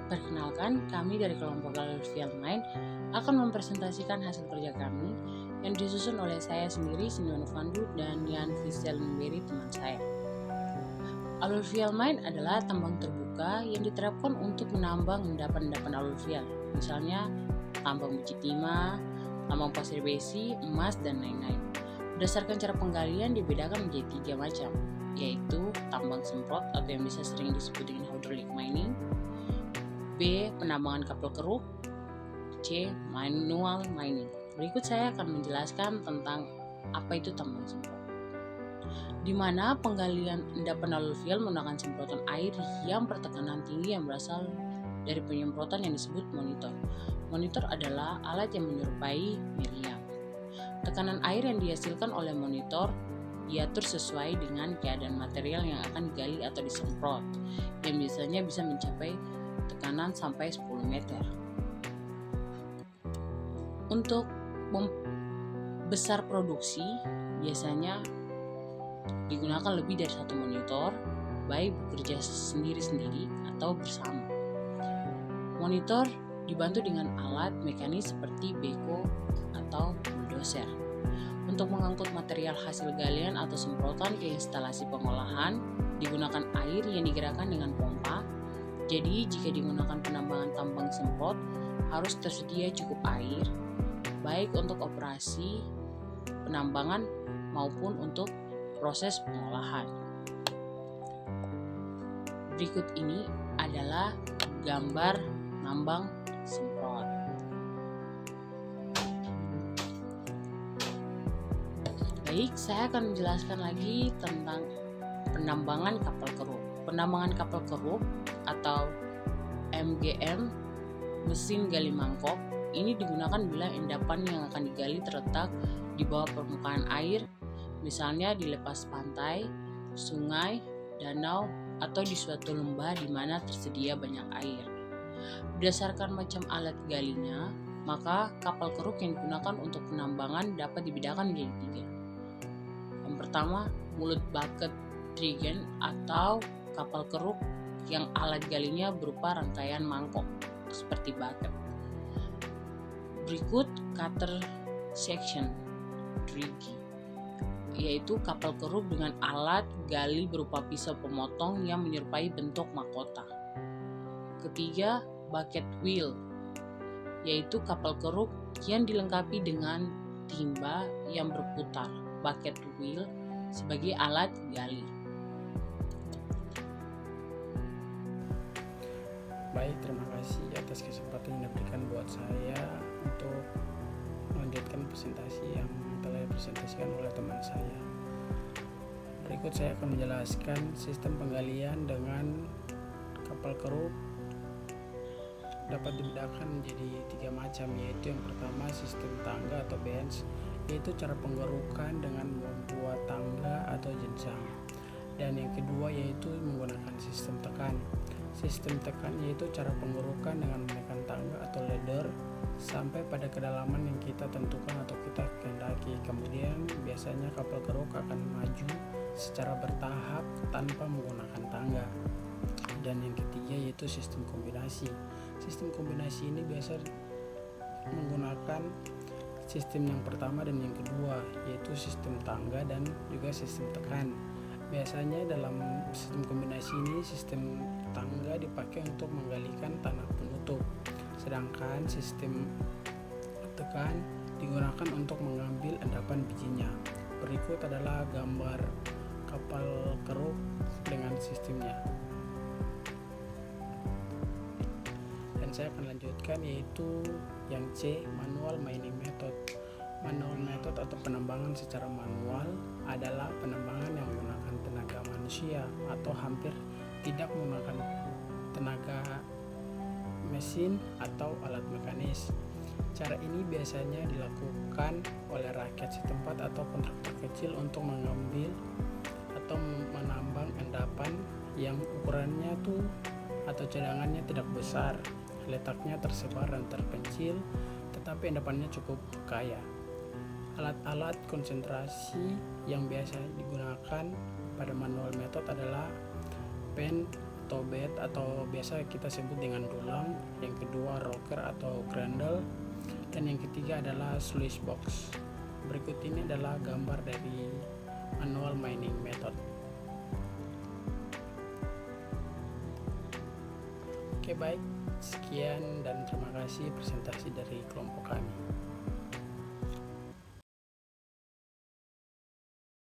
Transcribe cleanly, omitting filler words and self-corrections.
Perkenalkan, kami dari kelompok Alur Field Mind akan mempresentasikan hasil kerja kami yang disusun oleh saya sendiri, Sinyono Fandu, dan Yan Fisel Numberi, teman saya. Alur Field Mind adalah tambang terbuka yang diterapkan untuk menambang endapan-endapan alur field, misalnya tambang biji timah, tambang pasir besi, emas, dan lain-lain. Berdasarkan cara penggalian dibedakan menjadi 3 macam, yaitu tambang semprot atau yang bisa sering disebut dengan hydraulic mining, B. Penambangan kapal keruk, C. Manual mining. Berikut saya akan menjelaskan tentang apa itu tambang semprot. Di mana penggalian endapan alur field menggunakan semprotan air yang bertekanan tinggi yang berasal dari penyemprotan yang disebut monitor. Monitor adalah alat yang menyerupai meriam. Tekanan air yang dihasilkan oleh monitor diatur sesuai dengan keadaan material yang akan digali atau disemprot, yang biasanya bisa mencapai tekanan sampai 10 meter. Untuk besar produksi biasanya digunakan lebih dari satu monitor, baik bekerja sendiri-sendiri atau bersama. Monitor dibantu dengan alat mekanis seperti beko atau bulldozer untuk mengangkut material hasil galian atau semprotan ke instalasi pengolahan. Digunakan air yang digerakkan dengan pompa. Jadi jika digunakan penambangan tambang semprot harus tersedia cukup air, baik untuk operasi penambangan maupun untuk proses pengolahan. Berikut ini adalah gambar tambang semprot. Baik, saya akan menjelaskan lagi tentang penambangan kapal keruk. Penambangan kapal keruk atau MGM, mesin gali mangkok, ini digunakan bila endapan yang akan digali terletak di bawah permukaan air, misalnya di lepas pantai, sungai, danau, atau di suatu lembah di mana tersedia banyak air. Berdasarkan macam alat galinya, maka kapal keruk yang digunakan untuk penambangan dapat dibedakan menjadi 3. Yang pertama, mulut bucket trigen atau kapal keruk yang alat galinya berupa rangkaian mangkok seperti bucket. Berikut cutter section drigi, yaitu kapal keruk dengan alat gali berupa pisau pemotong yang menyerupai bentuk mahkota. Ketiga, bucket wheel, yaitu kapal keruk yang dilengkapi dengan timba yang berputar, bucket wheel, sebagai alat gali. Baik, terima kasih atas kesempatan yang diberikan buat saya untuk melanjutkan presentasi yang telah dipresentasikan oleh teman saya. Berikut saya akan menjelaskan sistem penggalian dengan kapal keruk dapat dibedakan menjadi 3 macam, yaitu yang pertama sistem tangga atau bench, yaitu cara penggerukan dengan membuat tangga atau jenjang. Dan yang kedua yaitu menggunakan sistem tekan. Sistem tekan yaitu cara penggerukan dengan menekan tangga atau ladder sampai pada kedalaman yang kita tentukan atau kita kehendaki. Kemudian biasanya kapal keruk akan maju secara bertahap tanpa menggunakan tangga. Dan yang ketiga yaitu sistem kombinasi. Sistem kombinasi ini biasa menggunakan sistem yang pertama dan yang kedua, yaitu sistem tangga dan juga sistem tekan. Biasanya dalam sistem kombinasi ini sistem tangga dipakai untuk menggalikan tanah penutup, sedangkan sistem tekan digunakan untuk mengambil endapan bijinya. Berikut adalah gambar kapal keruk dengan sistemnya. Dan saya akan lanjutkan yaitu yang C, manual mining method. Manual method atau penambangan secara manual adalah penambangan yang menggunakan tenaga manusia atau hampir tidak menggunakan tenaga mesin atau alat mekanis. Cara ini biasanya dilakukan oleh rakyat setempat atau kontraktor kecil untuk mengambil atau menambang endapan yang ukurannya atau cadangannya tidak besar, letaknya tersebar dan terpencil, tetapi endapannya cukup kaya. Alat-alat konsentrasi yang biasa digunakan pada manual method adalah pen atau bed atau biasa kita sebut dengan dulang, yang kedua rocker atau cradle, dan yang ketiga adalah sluice box. Berikut ini adalah gambar dari manual mining method. Oke, baik, sekian dan terima kasih presentasi dari kelompok kami.